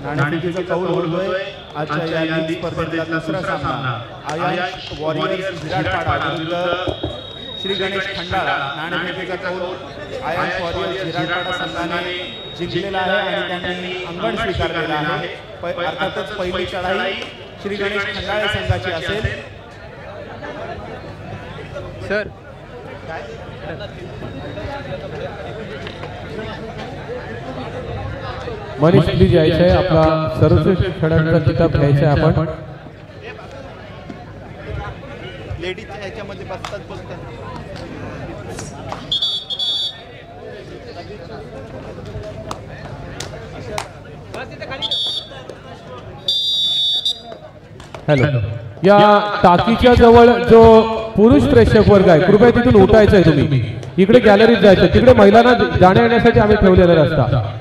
नाणेफेकीचा कौल होतोय आजच्या या लीग स्पर्धेतला दुसरा सामना आयश वॉरियर्स विराटपाडा विरुद्ध श्री गणेश खंडाळा। नाणेफेकीचा कौल आयश वॉरियर्स विराटपाडा संघाने जिंकलेला आहे आणि त्यांनी अंगण स्वीकारलेला आहे। अर्थातच पहिली चढाई श्री गणेश खंडाळे संघाची असेल। सर मनीष प्लीज यायचं आहे, आपला सर्वश्रेष्ठ खेळाडूचा किताब घ्यायचा आहे आपण। लेडीज याच्यामध्ये बसतात बघतात। हॅलो, या टाकीच्या जवळ जो पुरुष प्रेक्षक वर्ग आहे कृपया तिथून उठायचं आहे। तुम्ही इकडे गॅलरीत जायचं, तिकडे महिलांना जाण्या येण्यासाठी आम्ही ठेवलेला रस्ता,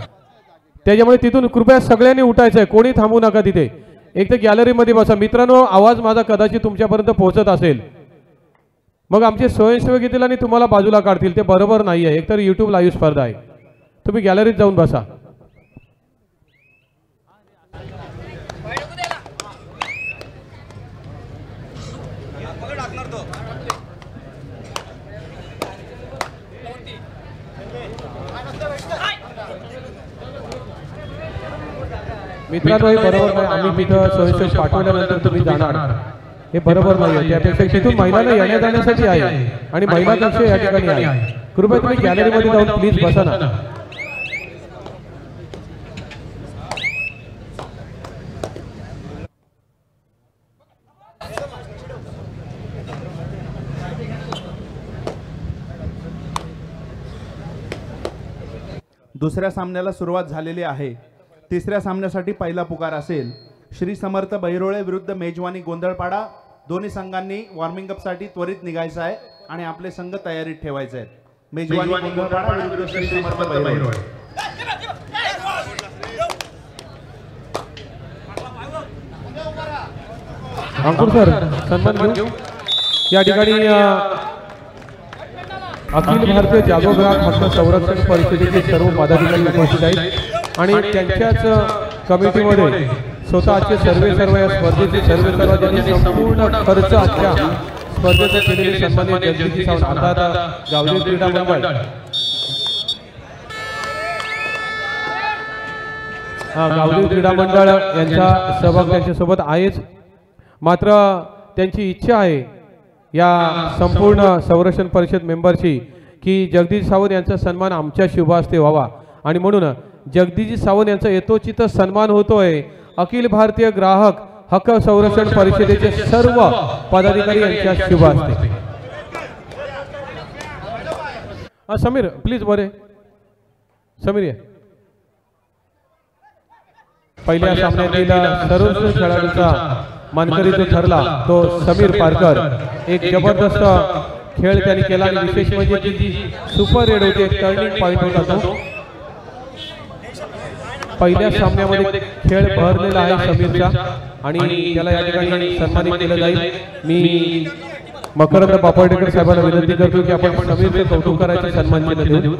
त्याच्यामुळे तिथून कृपया सगळ्यांनी उठायचं आहे, कोणी थांबू नका तिथे। एक तर गॅलरीमध्ये बसा। मित्रांनो, आवाज माझा कदाचित तुमच्यापर्यंत पोहोचत असेल, मग आमचे स्वयंसेवक येतील आणि तुम्हाला बाजूला काढतील, ते बरोबर नाही आहे। एकतर यूट्यूब लाईव्ह स्पर्धा आहे, तुम्ही गॅलरीत जाऊन बसा। मित्रांनो, हे बरोबर नाही, आम्ही तिथं स्वयंसेवक पाठवल्यानंतर तुम्ही जाणार, हे बरोबर नाही आहे। त्यापेक्षा तिथून महिलांना येण्या जाण्यासाठी आहे आणि महिला कक्ष या ठिकाणी आहे। कृपया तुम्ही गॅलरीमध्ये जाऊन प्लीज बसा ना। दुसऱ्या सामन्याला सुरुवात झालेली आहे। तिसऱ्या सामन्यासाठी पहिला पुकार असेल श्री समर्थ बहिरोळे विरुद्ध मेजवानी गोंधळपाडा। दोन्ही संघांनी वॉर्मिंग अप साठी त्वरित निघायचं आहे आणि आपले संघ तयारीत ठेवायचे आहेत। मेजवानी गोंधळपाडा विरुद्ध श्री समर्थ बहिरोळे। अंकुर सर सन्मान घेऊ। या ठिकाणी अखिल भारतीय जागो ग्राहक हक्क संरक्षण परिषदेचे सर्व पदाधिकारी उपस्थित आहेत आणि त्यांच्याच कमिटीमध्ये स्वतःचे सर्व या स्पर्धेचे सर्व ज्यांनी संपूर्ण खर्च आजच्या स्पर्धेचा केलेले सन्माननीय जगदीश सावंत, आता गावदेवी क्रीडा मंडळ गावदेवी क्रीडा मंडळ यांचा सहभाग त्यांच्यासोबत आहेच, मात्र त्यांची इच्छा आहे या संपूर्ण संरक्षण परिषद मेंबरची की जगदीश सावंत यांचा सन्मान आमच्या शुभ हस्ते व्हावा आणि म्हणून जगदीश सावंत यांचा यथोचित सन्मान होतोय अखिल भारतीय ग्राहक हक्क संरक्षण परिषदेचे सर्व पदाधिकारी यांच्या शुभ हस्ते। समीर प्लीज बरे, समीर ये। पहिल्या सामन्यातील सर्वोत्कृष्ट खेळाडूचा मानकरी जो ठरला तो समीर पारकर। एक जबरदस्त खेळ त्यांनी केला आणि विशेष म्हणजे जी सुपर रेड होती, एक टर्निंग पॉइंट होता तो। पहिल्या सामन्यामध्ये खेळ भरलेला आहे समीरचा आणि त्याला या ठिकाणी सन्मानित केलं जाईल। मी मकरंद बापडेकर साहेबांना विनंती करतो की आपण समीरचे कौतुक करायचे, सन्मान केलं देऊ।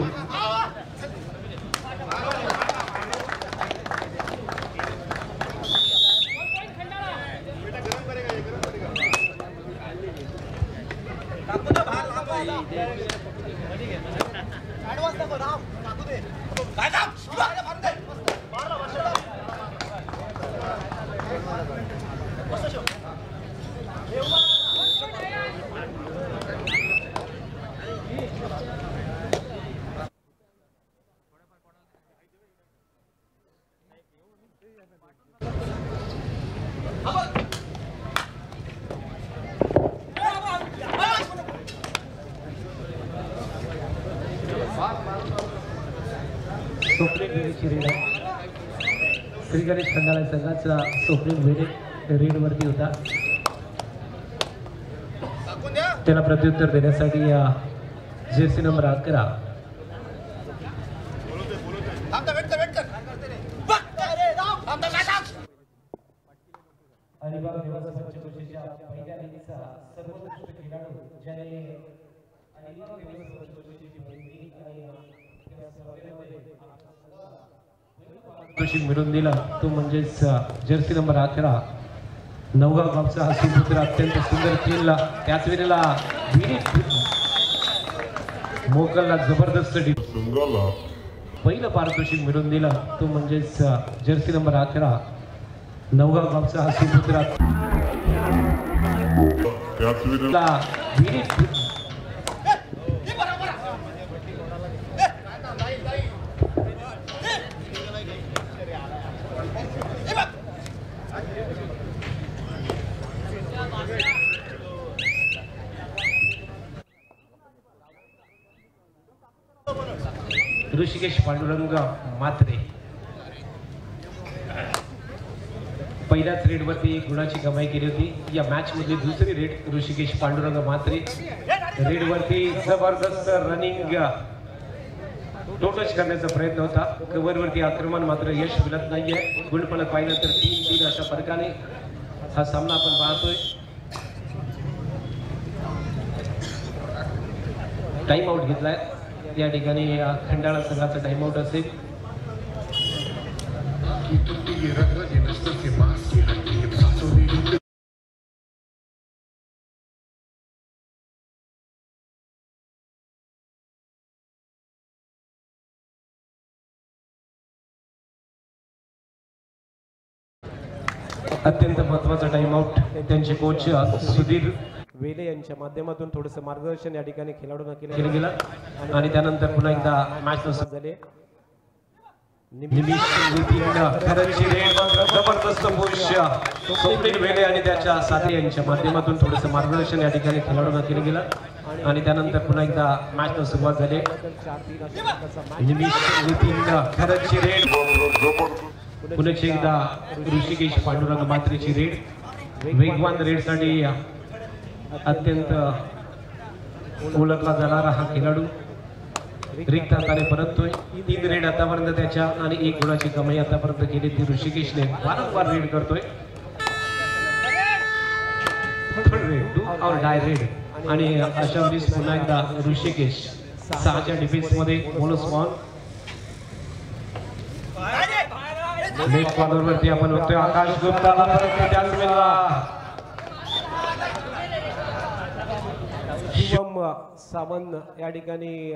श्री गणेश खंडाळा संघाचा सुप्रीम रीड वरती होता, त्याला प्रत्युत्तर देण्यासाठी जर्सी नंबर 11 अलिबाग विभागाच्या पंचकृषीच्या पहिल्या लीगचा सर्वोत्कृष्ट खेळाडू ज्याने अलिबाग विभागाच्या पंचकृषीची पहिली आणि त्या स्पर्धेमध्ये पारितोषिक मिळवून दिला तो म्हणजेच जर्सी नंबर 11 नवगाव गावचा हा सुपुत्र अत्यंत सुंदर खेळला. त्याच वेळेला मोकलला जबरदस्त पहिलं पारितोषिक मिळवून दिला तो म्हणजेच जर्सी नंबर 11 नवगाव गावचा हा सुपुत्र ऋषिकेश पांडुरंग मात्रे पहिल्याच रेडवरती गुणाची कमाई केली होती. या मॅच मधली दुसरी रेड ऋषिकेश पांडुरंग मात्रे रेडवरती जबरदस्त रनिंग टोटच करण्याचा प्रयत्न होता. कव्हरवरती आक्रमण मात्र यश मिळत नाहीये. गुणफलक पाहिलं तर 3-3 अशा फरकाने हा सामना आपण पाहतोय. टाइम आउट घेतलाय या ठिकाणी खंडाळा संघाचा टाइम आउट असेल. अत्यंत महत्वाचा टाइम आउट त्यांचे कोच सुधीर वेले यांच्या माध्यमातून थोडंसं मार्गदर्शन या ठिकाणी खेळाडूंना केलं गेलं आणि त्यानंतर पुन्हा एकदा मॅच सुरू झाले. जबरदस्त पुरुष सुधीर वेले आणि त्याच्या साथी यांच्या माध्यमातून थोडंसं मार्गदर्शन या ठिकाणी खेळाडूंना केलं गेलं आणि त्यानंतर पुन्हा एकदा मॅच सुरुवात झाली. पुन्हा एकदा ऋषिकेश पांडुरंग मात्रेची रेड वेगवान रेडसाठी अत्यंत ओळखला जाणारा हा खेळाडू रिक्त हाताने परततोय. 3 रेड आतापर्यंत त्याच्या आणि 1 गुणाची कमाई आतापर्यंत केली ती ऋषिकेशने वारंवार रेड करतोय. थर्ड रेड डू और डाय रेड आणि अशा वेळेस पुन्हा एकदा ऋषिकेश 6च्या डिफेन्स मध्ये बोनस पॉइंट लेग कॉर्नर वरती आपण बघतोय आकाश गुप्ताला परत त्याच वेळेला शिवम सावंत या ठिकाणी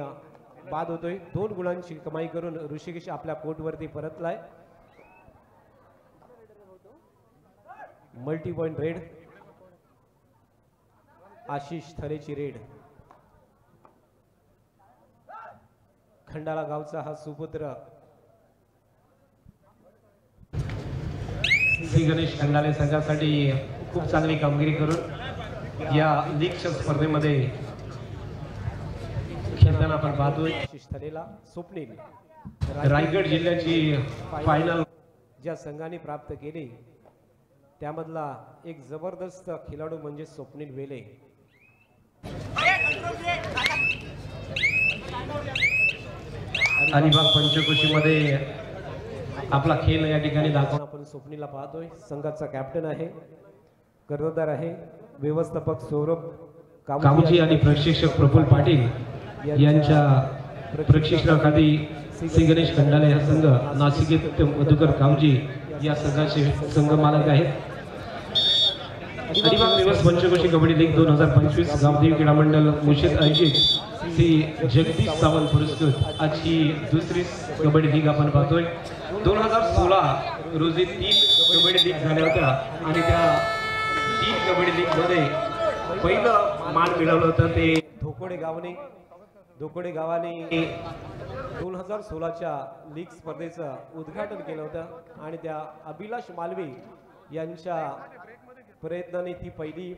बाद होतोय. 2 गुणांची कमाई करून ऋषिकेश आपल्या कोर्टवरती परतलाय. मल्टी पॉइंट रेड आशिष थरेची रेड. खंडाळा गावचा हा सुपुत्र श्री गणेश खंडाळे संघासाठी खूप चांगली कामगिरी करून या लीगच्या स्पर्धेमध्ये खेळताना आपण पाहतोय. शिष्टलेला स्वप्नील रायगड जिल्ह्याची फायनल ज्या संघाने प्राप्त केली त्यामधला एक जबरदस्त खेळाडू म्हणजे स्वप्नील वेले. अलिबाग पंचक्रोशीमध्ये आपला खेळ या ठिकाणी दाखवून आपण स्वप्नीला पाहतोय. संघाचा कॅप्टन आहे, कर्णधार आहे, व्यवस्थापक सौरभ कामजी आणि प्रशिक्षक प्रफुल्ल पाटील यांच्या प्रशिक्षणाखाली श्री गणेश खंडाळे हा संघ नाशिक मधुकर कामजी या संघाचे संघ मालक आहेत. अलिबाग दिवस पंचक्रोशी कबड्डी लीग 2025 गावदेवी क्रीडा मंडळ मुशीद आयोजित श्री जगदीश सावंत पुरस्कृत आज ही दुसरी कबड्डी लीग आपण पाहतोय. 2016 रोजी 3 कबड्डी लीग झाल्या होत्या आणि त्या 3 कबड्डी लीग मध्ये पहिलं मान मिळवलं होतं ते धोकोडे गावाने 2016च्या लीग स्पर्धेचं उद्घाटन केलं होतं आणि त्या अभिलाष मालवी यांच्या प्रयत्नाने ती पहिली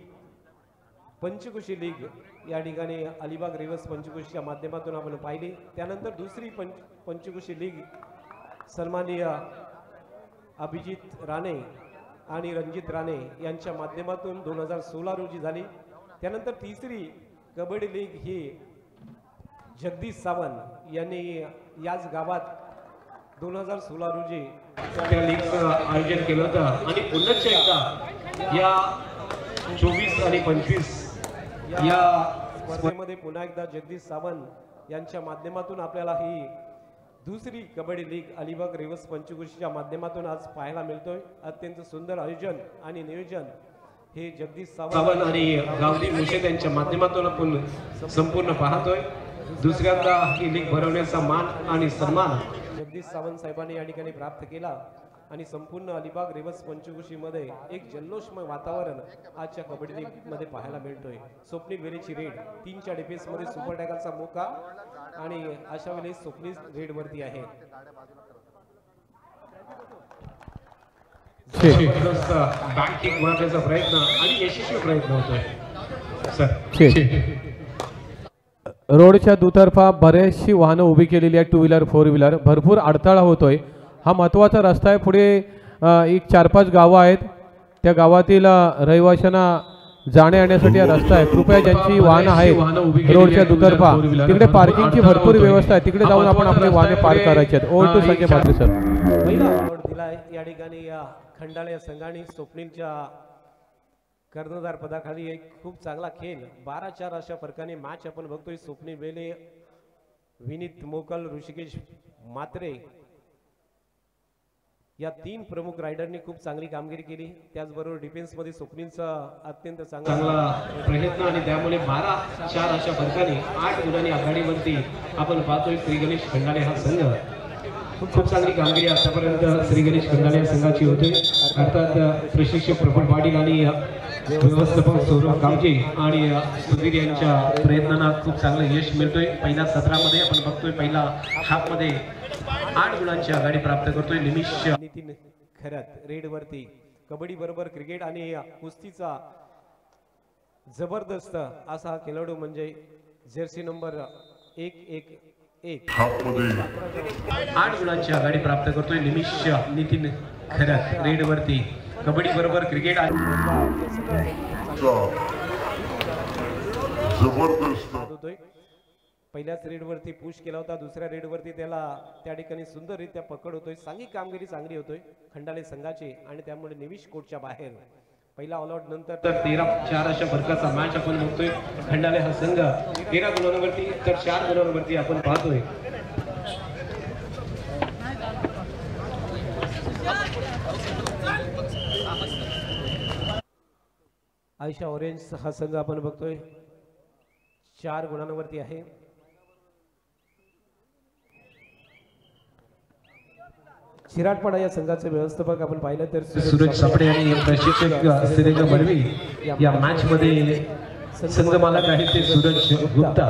पंचक्रोशी लीग या ठिकाणी अलिबाग रिव्हर्स पंचक्रोशीच्या माध्यमातून आपण पाहिली. त्यानंतर दुसरी पंचक्रोशी लीग सन्माननीय अभिजित राणे आणि रणजित राणे यांच्या माध्यमातून 2016 रोजी झाली. त्यानंतर तिसरी कबड्डी लीग ही जगदीश सावंत यांनी याच गावात 2016 रोजी त्या लीगचं आयोजन केलं होतं आणि पुन्हा एकदा या 24 आणि 25 या स्पर्धेमध्ये पुन्हा एकदा जगदीश सावंत यांच्या माध्यमातून आपल्याला ही दुसरी कबड्डी लीग अलिबाग रेवस पंचकृषीच्या माध्यमातून आज पाहायला मिळतोय। अत्यंत सुंदर आयोजन आणि नियोजन हे जगदीश सावंत आणि गावदी मुशेद यांच्या माध्यमातून आपण संपूर्ण पाहतोय। दुसऱ्यांदा ही लीग भरवण्याचा मान आणि सन्मान जगदीश सावंत साहेबांनी या ठिकाणी प्राप्त केला आणि संपूर्ण अलिबाग रेवस पंचकृषी मध्ये एक जल्लोषमय वातावरण आजच्या कबड्डी लीग मध्ये पाहायला मिळतोय। स्वप्नील वेलेची रेड 3च्या डिफेन्स मध्ये सुपर टॅकलचा मोका आणि अशा वेळेस स्वप्नील रेड वरती आहे। बॅक किक मारण्याचा प्रयत्न आणि यशस्वी प्रयत्न होतोय सर। रोडच्या दुतर्फा बरेचशी वाहनं उभी केलेली आहेत, 2 व्हीलर 4 व्हीलर, भरपूर अडथळा होतोय। हा महत्त्वाचा रस्ता आहे, पुढे एक 4-5 गावं आहेत, त्या गावातील रहिवाशांना जाण्या येण्यासाठी हा रस्ता आहे। कृपया ज्यांची वाहनं आहेत रोडच्या दुतर्फा तिकडे पार्किंगची भरपूर व्यवस्था आहे, तिकडे जाऊन आपण आपले वाहने पार्क करायचे आहेत। Over to Sanjay Mhatre sir. पहिला अवॉर्ड दिलाय या ठिकाणी या खंडाळे या संघाने स्वप्नीलच्या कर्णधार पदाखाली एक खूप चांगला खेळ 12-4 अशा फरकाने मॅच आपण बघतोय। स्वप्नील वेले, विनीत मोकल, ऋषिकेश म्हात्रे या 3 प्रमुख रायडरनी खूप चांगली कामगिरी केली। त्याचबरोबर डिफेन्स मध्ये स्वप्नीलचा अत्यंत चांगला प्रयत्न आणि त्यामुळे 12-4 अशा फरकाने 8 गुणांनी आघाडीवरती आपण पाहतोय। श्री गणेश खंडाळे हा संघ खूप चांगली कामगिरी आतापर्यंत श्री गणेश खंडाळे संघाची होती। अर्थात प्रशिक्षक प्रफुल्ल पाटील आणि व्यवस्थापक सौरभ कामजे आणि सुधीर यांच्या प्रयत्नांना खूप चांगलं यश मिळतोय। पहिल्या सत्रामध्ये आपण बघतोय पहिला हाफ मध्ये 8 गुणांची आघाडी प्राप्त करतोय निमिष नितीन खरत रेड वरती। कबड्डी बरोबर क्रिकेट आणि कुस्तीचा जबरदस्त असा खेळाडू म्हणजे जर्सी नंबर 111 8 गुणांची आघाडी प्राप्त करतोय निमिष नितीन खरत रेड वरती। कबड्डी बरोबर क्रिकेट जबरदस्त होतोय। पहिल्याच रेड वरती पुश केला होता, दुसऱ्या रेड वरती त्याला त्या ठिकाणी सुंदररित्या पकड होतोय। सांघिक कामगिरी चांगली होतोय खंडाळे संघाची आणि त्यामुळे निविश कोर्टच्या बाहेर पहिला ऑल आउट नंतर तर 13-4 अशा फरकाचा मॅच आपण बघतोय। खंडाळे हा संघ 13 गुणांवरती तर 4 गुणांवरती आपण पाहतोय। आयशा ऑरेंज हा संघ आपण बघतोय 4 गुणांवरती आहे। चिराटपाडा या संघाचे व्यवस्थापक आपण पाहिलं तर सूरज सापडे आणि प्रशिक्षक श्रीरंग बडवी या मॅच मध्ये संघ मालक आहेत ते सूरज गुप्ता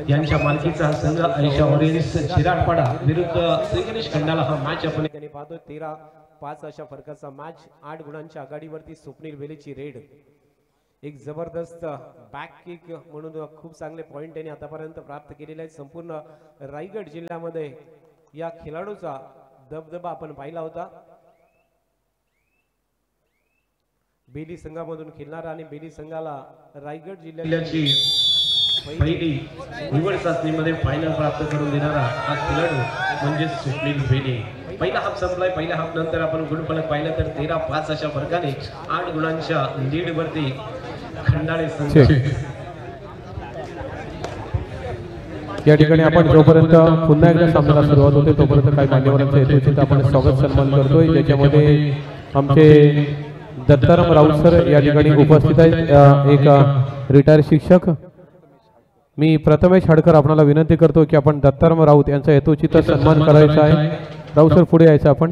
यांच्या मालकीचा हा संघ आयशा ऑरेंज चिराटपाडा विरुद्ध श्री गणेश खंडाला हा मॅच आपण पाहतोय। 13-5 अशा फरकाचा मॅच 8 गुणांच्या आघाडीवरती स्वप्नील वेलेची रेड। एक जबरदस्त बॅक किक म्हणून खूप चांगले पॉइंट त्यांनी आतापर्यंत प्राप्त केलेले आहेत। संपूर्ण रायगड जिल्ह्यामध्ये या खेळाडूचा दबदबा आपण पाहिला होता। बेली संघामधून खेळणारा आणि बेली संघाला रायगड जिल्ह्याची पहिली निवड चाचणीमध्ये फायनल प्राप्त करून देणारा हा खेळाडू म्हणजे स्वप्नील वेले। पहिला हाफ संपलाय। पहिल्या हाफ नंतर आपण गुणफलक पाहिलं तर 13-5 अशा फरकाने 8 गुणांच्या लीड वरती खंडाळे संघ। या ठिकाणी आपण जोपर्यंत पुन्हा एकदा सामन्याला सुरुवात होते तोपर्यंत काही मान्यवरांच्या हेतूचित आपण स्वागत सन्मान करतोय, ज्याच्यामध्ये आमचे दत्ताराम राऊत सर या ठिकाणी उपस्थित आहेत, एक रिटायर शिक्षक। मी प्रथमेश हडकर आपल्याला विनंती करतो की आपण दत्ताराम राऊत यांचा हेतूचित सन्मान करायचा आहे। राऊत सर पुढे यायचं आपण।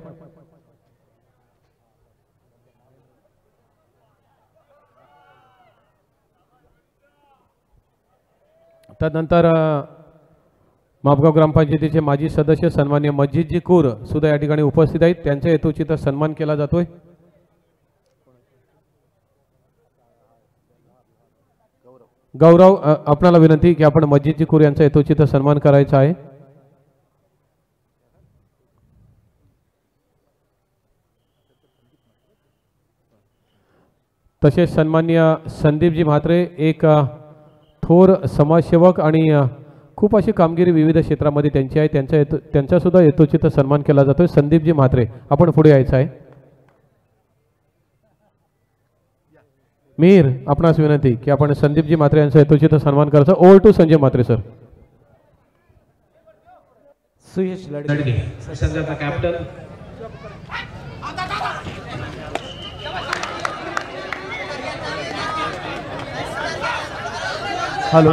त्यानंतर मापगाव ग्रामपंचायतीचे माजी सदस्य सन्मान्य मस्जिदजी कूर सुद्धा या ठिकाणी उपस्थित आहेत, त्यांच्या हेतूचित सन्मान केला जातोय। गौरव आपल्याला विनंती की आपण मस्जिदजी कूर यांचा हेतूचित सन्मान करायचा आहे। तसेच सन्मान्य संदीपजी म्हात्रे एक थोर समाजसेवक आणि खूप अशी कामगिरी विविध क्षेत्रामध्ये त्यांची आहे, त्यांचा सुद्धा हेतुचित सन्मान केला जातोय। संदीपजी म्हात्रे आपण पुढे यायचं आहे। मीर आपणास विनंती की आपण संदीपजी म्हात्रे यांचा हेतुचित सन्मान करायचा। Over to Sanjay Mhatre sir. Suyash Ladge संघाचा कॅप्टन. हॅलो,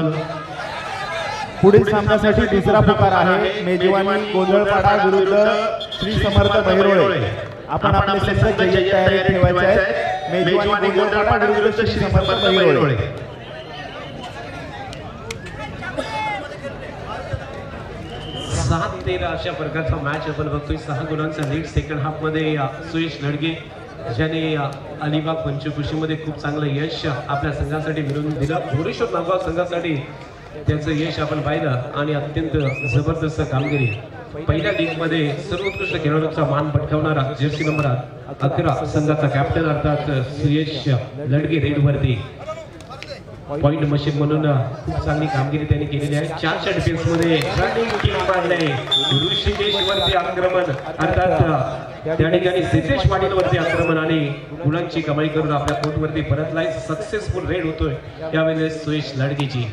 पुढील सामन्यासाठी दुसरा पुकार आहे मेजवानी गोंधळपाडा विरुद्ध श्री समर्थ बहिरोळे. आपण आपले संघ जय्यत तयारी ठेवायचे आहेत. मेजवानी गोंधळपाडा विरुद्ध श्री समर्थ बहिरोळे. 7-13 अशा प्रकारचा मॅच आपण बघतोय. 6 गुणांचा लीड सेकंड हाफ मध्ये सुयश लडगे ज्याने अलिबाग पंचकृषीमध्ये खूप चांगलं यश आपल्या संघासाठी मिळवून दिलं. भुवनेश्वर नागाव संघासाठी त्याचं यश आपण पाहिलं आणि अत्यंत जबरदस्त कामगिरी. पहिल्या लीग मध्ये सर्वोत्कृष्ट खेळाडूचा मान पटकावणारा जर्सी नंबर 11 संघाचा कॅप्टन अर्थात सुयश लडगे रेडवरती पॉइंट मशीन म्हणून खूप चांगली कामगिरी त्यांनी केलेली आहे. 4च्या डिफेन्स मध्ये रनिंग किक मारले. ऋषिकेश वरती आक्रमण अर्थात त्या ठिकाणी सिद्धेश पाटील वरती आक्रमण आणि गुणांची कमाई करून आपल्या कोर्टवरती परतलाय. सक्सेसफुल रेड होतोय यावेळेस सुयश लडगेची.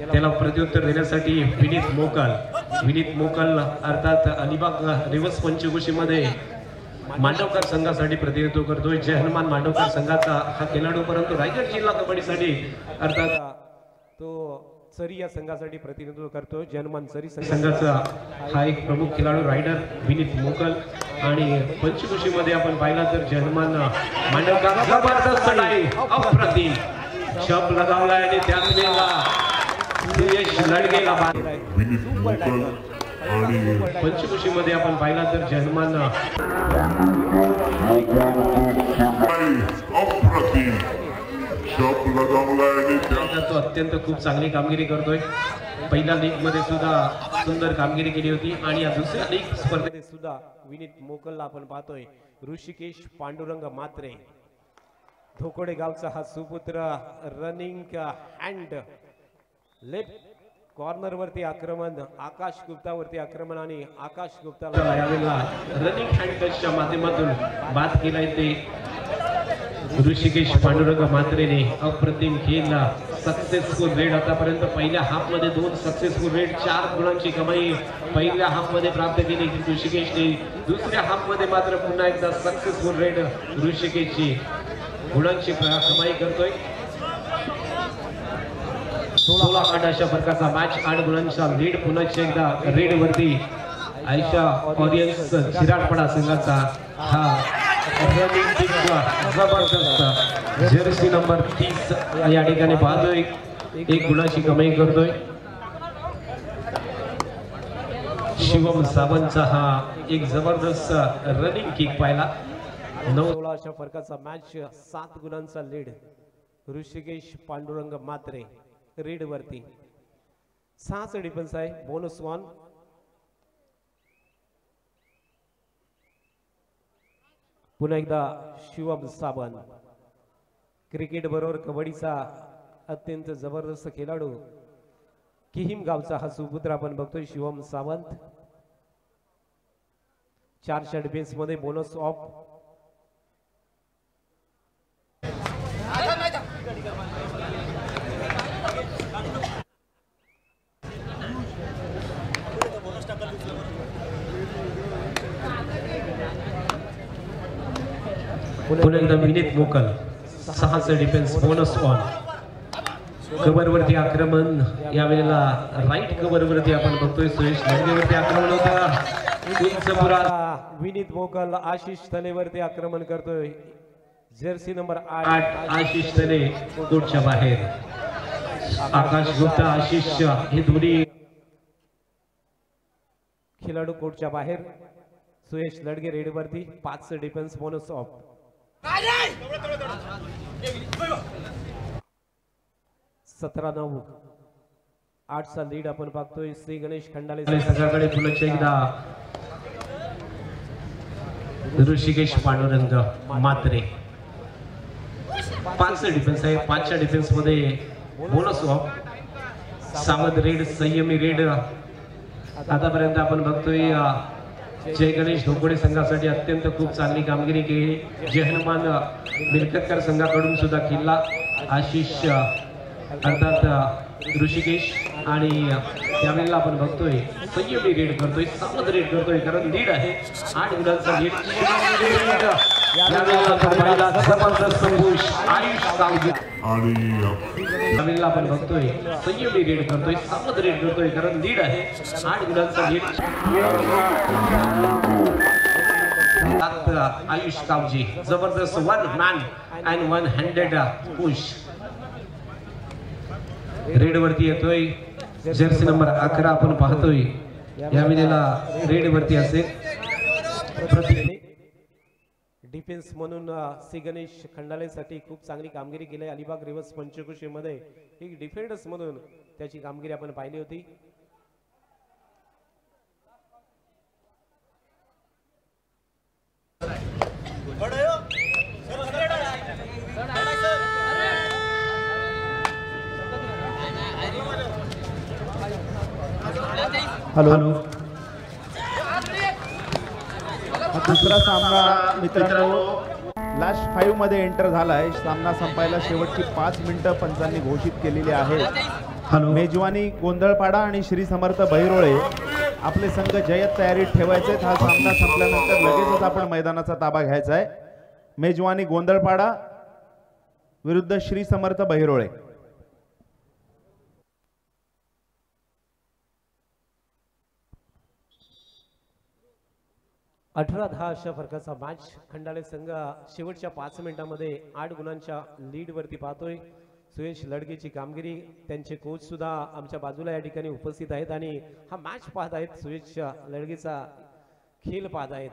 त्याला प्रत्युत्तर देण्यासाठी विनीत मोकल अर्थात अलिबाग रिव्हर्स पंचकृषीमध्ये मांडवकर संघासाठी प्रतिनिधित्व करतोय. जय हनुमान मांडवकर संघाचा हा खेळाडू, परंतु रायगड जिल्हा कबड्डीसाठी अर्थात तो सरी या संघासाठी प्रतिनिधित्व करतोय. जय हनुमान सरी संघाचा हा एक प्रमुख खेळाडू रायडर विनीत मोकल. आणि पंचकृषीमध्ये आपण पाहिला तर जय हनुमान मांडवकर जबरदस्त अप्रतिम शब लगावलाय आणि त्याच वेळेला सुयश लडगेला पंचकृषीमध्ये आपण पाहिला तर जय हनुमान तो अत्यंत खूप चांगली कामगिरी करतोय. पहिल्या लीग मध्ये सुद्धा सुंदर कामगिरी केली होती आणि या दुसऱ्या लीग स्पर्धेत सुद्धा विनीत मोकलला आपण पाहतोय. ऋषिकेश पांडुरंग मात्रे धोकोडे गावचा हा सुपुत्र. रनिंग हँड लेफ्ट कॉर्नर वरती आक्रमण. आकाश गुप्ता वरती आक्रमण आणि आकाश गुप्ताला यावेळेला रनिंग हँड टचच्या माध्यमातून बाद केलाय ते ऋषिकेश पांडुरंग मात्रेने. अप्रतिम खेळला. सक्सेसफुल रेड आतापर्यंत पहिल्या हाफ मध्ये 2 सक्सेसफुल रेड, 4 गुणांची कमाई पहिल्या हाफ मध्ये प्राप्त केली ऋषिकेशने. दुसऱ्या हाफ मध्ये मात्र पुन्हा एकदा सक्सेसफुल रेड ऋषिकेशची गुणांची कमाई करतोय. 16-8 अशा प्रकारचा मॅच, 8 गुणांचा लीड. पुन्हा एकदा रेड वरती आयशा ऑडियन्स चिराडपाडा संघाचा हा जबरदस्त जर्सी नंबर 30 या ठिकाणी पाहतोय. 1 गुणाची कमाई करतोय. शिवम सावंतचा हा एक जबरदस्त रनिंग किक पाहिला. 9-16 अशा प्रकारचा मॅच, 7 गुणांचा लीड ऋषिकेश पांडुरंग मात्रे रेड वरती. 6चा डिफेन्स आहे. बोनस 1. पुन्हा एकदा शिवम सावंत क्रिकेट बरोबर कबड्डीचा अत्यंत जबरदस्त खेळाडू. किहीम गावचा हा सुपुत्र आपण बघतोय शिवम सावंत. 4च्या डिफेन्स मध्ये बोनस ऑफ. पुन्हा एकदा विनीत मोकल. 6चा डिफेन्स बोनस 1. कव्हर वरती आक्रमण. यावेळेला राईट कव्हर वरती आपण बघतोय सुयश लडगेवरती आक्रमण होता. विनीत मोकल आशिष तलेवरती आक्रमण करतोय. जर्सी नंबर 8 आशिष तले कोर्टच्या बाहेर. आकाश गुप्ता आशिष हे दोन्ही खेळाडू कोर्टच्या बाहेर. सुयश लडगे रेड वरती. 5चा डिफेन्स बोनस ऑफ. 17-9 8चा लीड आपण बघतोय. श्री गणेश खंडाले संघाकडे. पुन्हा एकदा ऋषिकेश पांडुरंग मात्रे. 5चा डिफेन्स आहे. 5च्या डिफेन्स मध्ये बोनस ऑफ. सावध रेड, संयमी रेड आतापर्यंत आपण बघतोय. जय गणेश धोकोडे संघासाठी अत्यंत खूप चांगली कामगिरी केली. जय हनुमान मिरकतकर संघाकडून सुद्धा किल्ला. आशिष अर्थात ऋषिकेश आणि त्यावेळेला आपण बघतोय संयमी रेड करतोय, सावध रेड करतोय, कारण लीड आहे 8 गुणांचा लीड. जबरदस्त पुश आयुष कावजी. त्यावेळेला आपण बघतोय संयमी रेड करतोय, सावध रेड करतोय, कारण लीड आहे 8 गुणांचा लीड. आयुष कावजी जबरदस्त 1 man and 1 handed push. Red वरती येतोय जर्सी नंबर 11 आपण पाहतोय या वेळेला रेड वरती असेल. डिफेन्स म्हणून सी गणेश खंडालेसाठी खूप चांगली कामगिरी केली आहे. अलिबाग रिव्हर्स पंचकृषीमध्ये एक डिफेंडर्स म्हणून त्याची कामगिरी आपण पाहिली होती. हॅलो, दुसरा सामना मित्रांनो लास्ट 5 मध्ये एंटर झालाय. सामना संपायला शेवटची 5 मिनिटं पंचांनी घोषित केलेली आहेत. मेजवानी गोंधळपाडा आणि श्री समर्थ बहिरोळे आपले संघ जयत तयारीत ठेवायचे. हा सामना संपल्यानंतर लगेचच आपण मैदानाचा ताबा घ्यायचा आहे. मेजवानी गोंधळपाडा विरुद्ध श्री समर्थ बहिरोळे. 18-10 अशा फरकाचा मॅच. खंडाळे संघ शेवटच्या 5 मिनिटांमध्ये 8 गुणांच्या लीड वरती पाहतोय. सुयश लडगेची कामगिरी, त्यांचे कोच सुद्धा आमच्या बाजूला या ठिकाणी उपस्थित आहेत आणि हा मॅच पाहत आहेत. सुयश लडगेचा खेळ पाहत आहेत.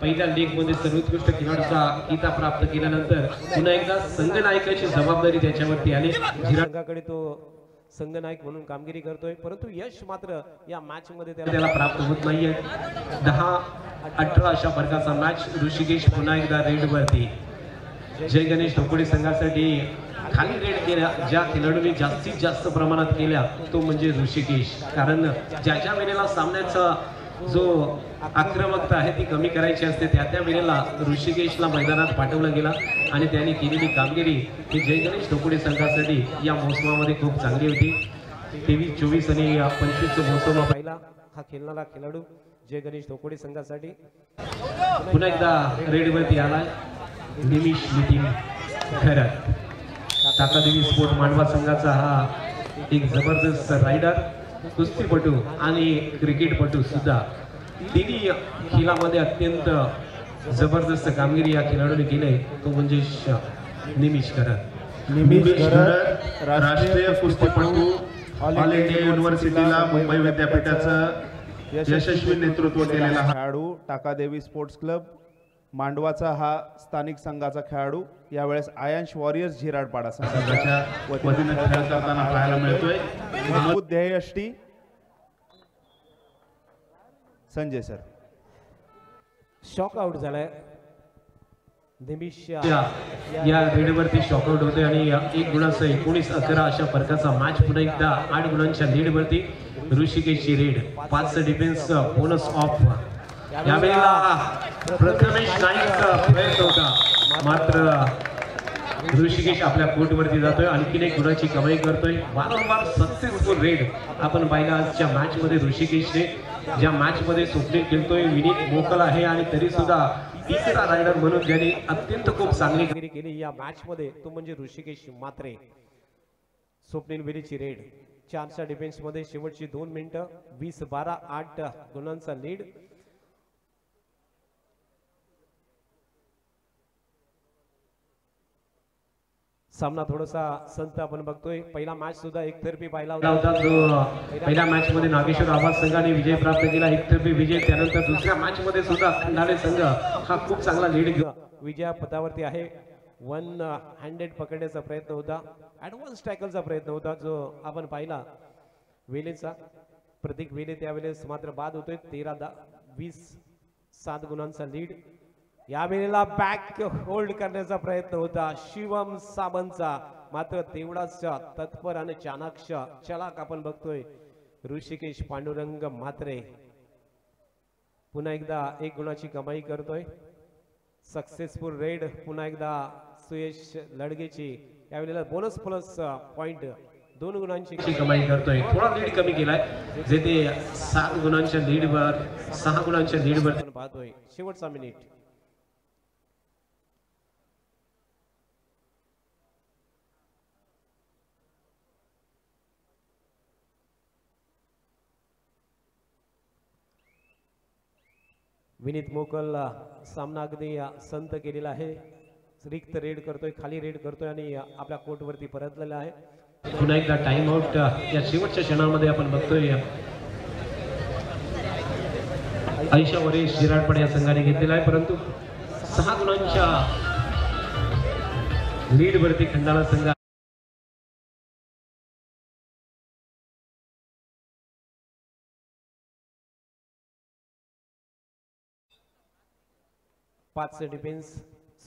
पहिल्या लीग मध्ये सर्वोत्कृष्ट खेळाडूचा किताब प्राप्त केल्यानंतर पुन्हा एकदा संघनायकाची जबाबदारी त्याच्यावरती आली. संघाकडे तो संघनायक म्हणून कामगिरी करतोय, परंतु यश मात्र या मॅच मध्ये त्याला प्राप्त होत नाहीये. 10-18 अशा फरकाचा मॅच. ऋषिकेश पुन्हा एकदा रेड वरती. जय गणेश ढोकोडे संघासाठी खाली रेड केल्या ज्या खेळाडूंनी जास्तीत जास्त प्रमाणात केल्या तो म्हणजे ऋषिकेश. कारण ज्या वेळेला सामन्याचा जो आक्रमकता आहे ती कमी करायची असते त्या वेळेला ऋषिकेशला मैदानात पाठवला गेला आणि त्यांनी केलेली कामगिरी ही जय गणेश ढोकोडे संघासाठी या मोसमामध्ये खूप चांगली होती. 23-24 आणि 25 मोसम पहिला हा खेळणारा खेळाडू जय गणेश ढोकोडे संघासाठी. पुन्हा एकदा रेड वरती आलाय निमिष नितीन खरत. टाकादेवी स्पोर्ट मांडवा संघाचा हा एक जबरदस्त रायडर, कुस्तीपटू आणि क्रिकेटपटू सुद्धा. तिन्ही खेळामध्ये अत्यंत जबरदस्त कामगिरी या खेळाडूने केली तो म्हणजे निमिष खरत. निमिष खरत राष्ट्रीय कुस्तीपटू, ऑल इंडिया युनिव्हर्सिटीला मुंबई विद्यापीठाचं यशस्वी नेतृत्व केलेला खेळाडू. टाकादेवी स्पोर्ट्स क्लब मांडवाचा हा स्थानिक संघाचा खेळाडू. यावेळेस आयांश वॉरियर्स झिराडपाडा संघाच्या वतीने खेळ करताना पाहायला मिळतोय. मजबूत ध्येयष्टी संजय सर. शॉक आउट झालाय निमिष या रेडवरती शॉकआउट होते आणि 1 गुणासह 19-11 अशा फरकाचा मॅच. पुन्हा एकदा 8 गुणांच्या लीडवरती ऋषिकेशची रेड. 5 defence bonus of. यावेळेला प्रथमेश नाईकचा प्रयत्न होता मात्र ऋषिकेश आपल्या कोर्टवरती जातोय. आणखीन 1 गुणाची कमाई करतोय. वारंवार सक्सेसफुल रेड आपण पाहिला आजच्या मॅच मध्ये. ऋषिकेशने ज्या मॅच मध्ये स्वप्नील खेळतोय, विनीत मोकल आहे आणि तरी सुद्धा तिसरा रायडर म्हणून त्यांनी अत्यंत खूप चांगली कामगिरी केली या मॅच मध्ये तो म्हणजे ऋषिकेश मात्रे. स्वप्नील विनीची रेड 4च्या डिफेन्स मध्ये शेवटची 2 मिनिटं. 20-12 8 गुणांचा लीड. सामना थोडासा संत आपण बघतोय. पहिला मॅच सुद्धा एकतर्फी पाहिला होता जो पहिल्या मॅच मध्ये नागेश्वर आवाज संघाने विजय प्राप्त केला, एकतर्फी विजय. त्यानंतर दुसऱ्या मॅच मध्ये सुद्धा खंडाळे संघ हा खूप चांगला लीड घेऊन विजया पदावरती आहे. 1 हँडेड पकडण्याचा प्रयत्न होता, ऍडव्हान्स टॅकलचा प्रयत्न होता जो आपण पाहिला वेलेचा. प्रतीक वेले त्यावेळेस मात्र बाद होतोय. 13-20 7 गुणांचा लीड. यावेळेला बॅक होल्ड करण्याचा प्रयत्न होता शिवम साबंतचा, मात्र तेवढाच तत्पर आणि चाणाक्ष चलाक आपण बघतोय ऋषिकेश पांडुरंग म्हात्रे. पुन्हा एकदा 1 गुणाची कमाई करतोय. सक्सेसफुल रेड पुन्हा एकदा सुयश लडगेची. यावेळेला बोनस प्लस पॉइंट 2 गुणांची कमाई करतोय. थोडा लीड कमी केलाय, जे ते 7 गुणांच्या लीडवर 6 गुणांच्या लीडवर आपण पाहतोय. शेवटचा मिनिट. विनीत मोकल सामना अगदी संत केलेला आहे. रिक्त रेड करतोय, खाली रेड करतोय आणि आपल्या कोर्ट वरती परतलेला आहे. पुन्हा एकदा टाइम आउट या शेवटच्या क्षणामध्ये आपण बघतोय. आयशा वरील शिराडपड या संघाने घेतलेला आहे, परंतु 6 गुणांच्या लीड वरती खंडाळा संघ 5 डिफेन्स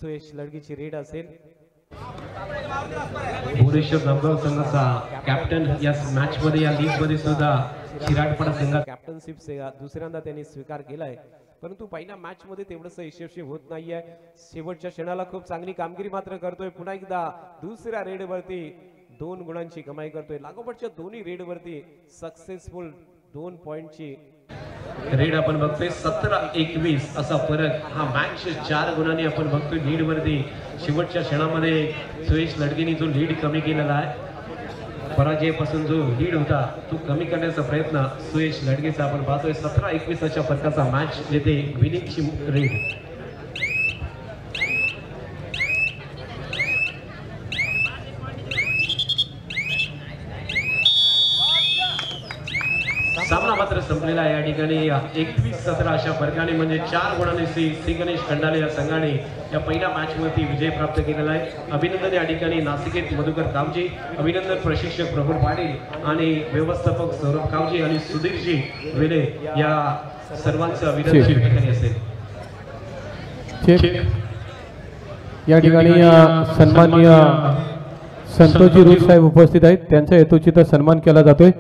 सुयश लडगीची रेड असेल. भुवनेश्वर नामगाव संघाचा कॅप्टन या मॅच मध्ये, या लीग मध्ये सुद्धा शिराडपडा संघात कॅप्टनशिप दुसऱ्यांदा त्यांनी स्वीकार केलाय, परंतु पहिल्या मॅच मध्ये तेवढंसं यशस्वी होत नाहीये. शेवटच्या क्षणाला खूप चांगली कामगिरी मात्र करतोय. पुन्हा एकदा दुसऱ्या रेड वरती 2 गुणांची कमाई करतोय. लागोपाठच्या दोन्ही रेड वरती सक्सेसफुल 2 पॉइंटची रेड आपण बघतोय. 17-21 असा फरक हा मॅच 4 गुणांनी आपण बघतोय लीड वरती. शेवटच्या क्षणामध्ये सुयश लडगेनी जो लीड कमी केलेला आहे, पराजयापासून जो लीड होता तो कमी करण्याचा प्रयत्न सुयश लडगेचा आपण पाहतोय. 17-21 अशा फरकाचा मॅच येथे विनिंगची रेड. सामना मात्र संपलेला आहे. या ठिकाणी 21-17 अशा फरकाने म्हणजे 4 गुणांनी श्री गणेश खंडाले या संघाने या पहिल्या मॅच वरती विजय प्राप्त केलेला आहे. अभिनंदन या ठिकाणी नासिकेत मधुकर कावजी, अभिनंदन प्रशिक्षक प्रभू पाटील आणि व्यवस्थापक सौरभ कावजी आणि सुधीरजी वेले या सर्वांचं अभिनंदन या ठिकाणी असेल. या ठिकाणी सन्माननीय संतोषजी रूट साहेब उपस्थित आहेत, त्यांच्या हेतुचित सन्मान केला जातोय.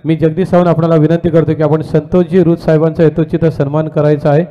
मी जगदीश सावंत आपल्याला विनंती करतो की आपण संतोषजी रूट साहेबांचा हेतुचित सन्मान करायचा आहे.